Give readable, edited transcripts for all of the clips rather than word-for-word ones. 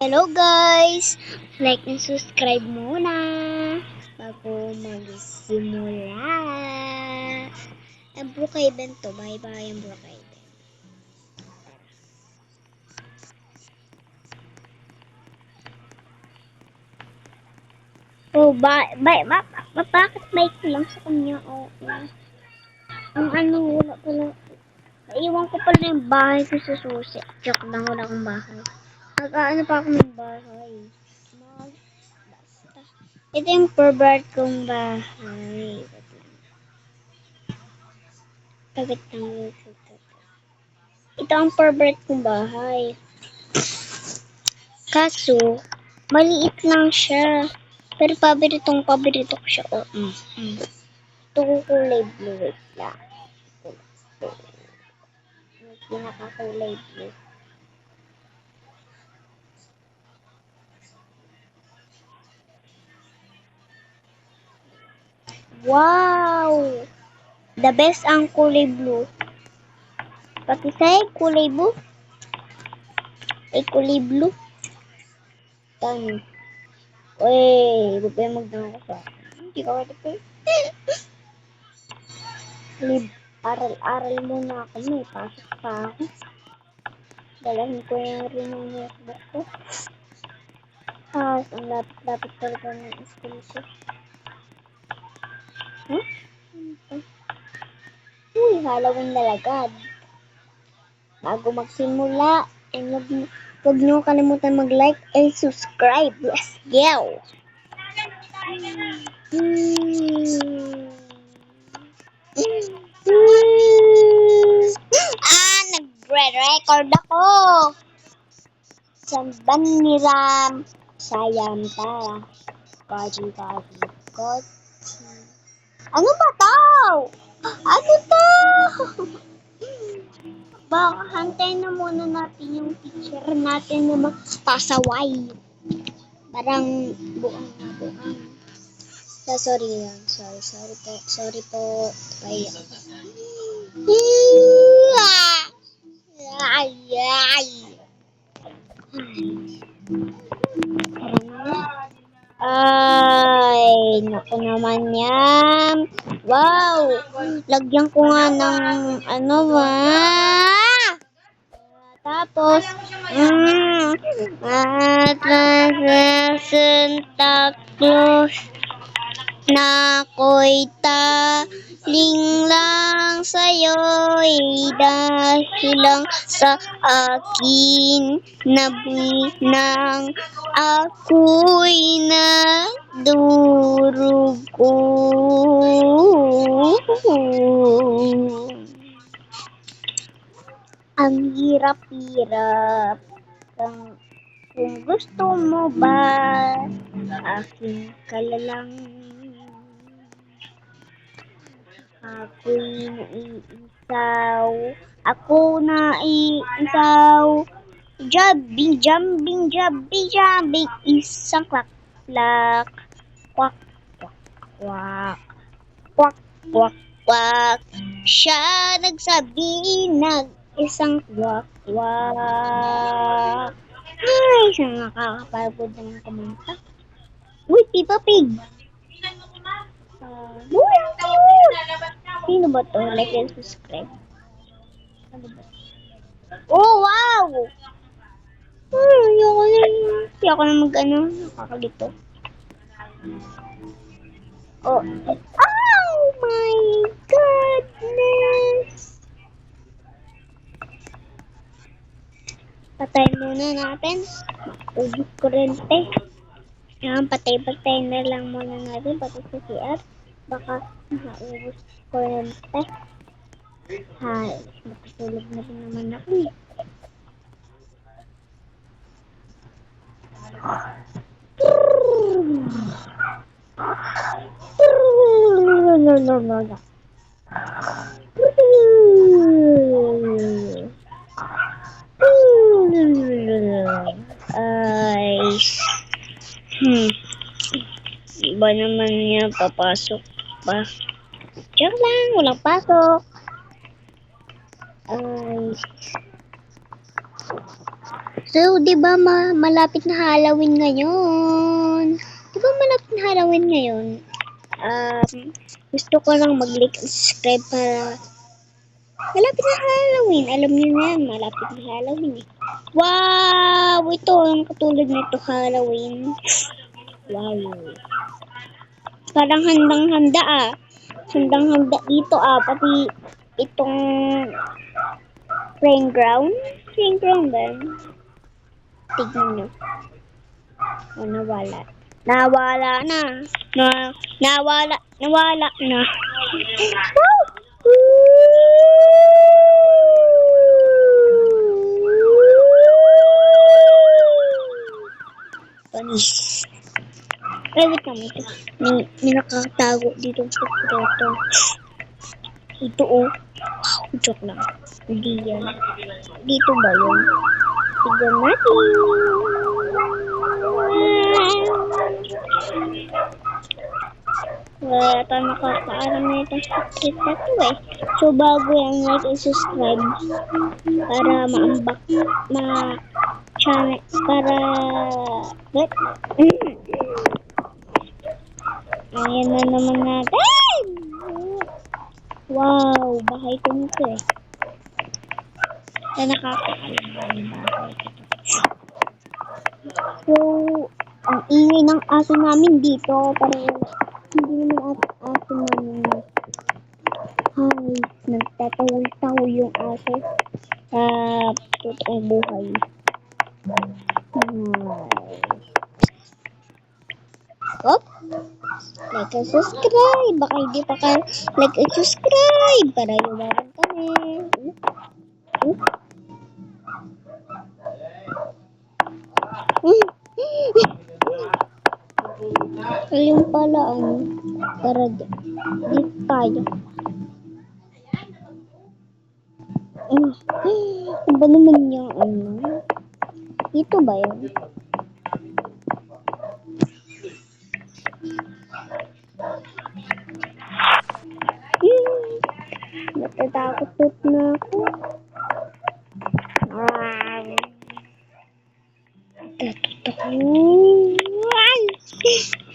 Hello guys! Like and subscribe muna bago magsimula. Ang Brookhaven to. Bahay-bahay ang Brookhaven. Oh, bakit bike lang sa kanya? Oh, ang wala pala. Naiwan ko pala yung bahay ko sa susi. Joke lang, wala akong bahay. Nag-ano pa ako ng bahay. Basta. Ito yung pervert kong bahay. Pagkat lang ito ang pervert kong bahay. Kaso, maliit lang siya. Pero paborito ko siya. Oh, Ito ko kulay blue. Wait lang. Pinaka-kulay blue. Wow! The best ang kulay blue. Pati sa'yo, kulay blue. Kulay blue. Tani. Uy, huwag kayo magdama ko sa akin. Hindi ka pwede po. Aral-aral muna ako. May pasok pa ako. Dalahin ko yung rin yung notebook ko. Ang lapit talaga ng school ko. Huh? Uy, Halloween nalagad. Bago magsimula, huwag niyo kalimutan mag-like and subscribe. Let's go! Nagre-record ako! Samban ni Ram. Sayang ta. Kaji. Ano ba to? Ano to? Baka hantayin na muna natin yung teacher natin na magpasaway. Parang buang. Sorry lang. Sorry po. Ay. Ay, naku naman yan. Wow! Lagyan ko nga ng ano ba? Tapos, Santa Claus na ako'y taling lang sa'yo'y dahil lang sa akin nang ako'y nadurugo. Ang hirap-hirap kung gusto mo ba aking kalalang. Ako'y naiisaw. Jumping, isang kwak. Kwak, kwak. Siya nagsabi isang kwak. Ay, isang nakakapagod ng kumanta. Uy, Peppa Pig! Sino ba to? Like and subscribe. Ano ba? Oh, wow! Ayoko na mag-ano. Nakakalito. Oh my goodness! Patay muna natin. Ubus kurente. Yan, patay na lang muna natin. Pati sa CR. Baka maubos kurente. Hay, matutulog na rin naman ako eh. Ay, iba naman niya papasok pa. Joke lang, walang pasok. Ay, So, di ba malapit na Halloween ngayon? Di ba malapit na Halloween ngayon? Gusto ko lang mag-like and subscribe para malapit na Halloween. Alam niyo na yan, malapit na Halloween eh. Wow! Ito, ang katulad nito Halloween. Wow. Parang handang-handa ah. Handang-handa dito ah. Pati itong playground. Playground ba? Tignan nyo. O, nawala. Nawala na. Nawala na. Panis. Ay, wait naman ito. May nakatago dito sa sekreto. Ito oh. Wow, joke lang. Hindi yan. Dito ba yun? Tignan natin. Wala ito nakakaalam na itong secret na ito eh. So, bago yan, like and subscribe para ma-unbox, channel, para, what? Ayan na naman natin. Wow, bahay ko nito eh. Na nakakaalam na yung bahay ko. So, ang ingay ng aso namin dito, parang hindi naman aso namin. Ay, nagtatawal-tawal yung aso sa totoong buhay. Op! Like and subscribe! Baka hindi pa ka like and subscribe para iwanan kami. Ayun pala, para dito tayo. Ano ba naman yung Ito ba yun? Natatakot na ako.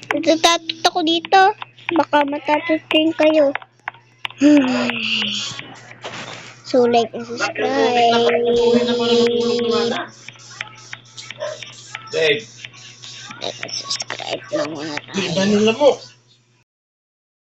Natatakot ako dito. Baka matatating kayo. So, like and subscribe. Dave. Like and subscribe na muna tayo. Iba nila mo.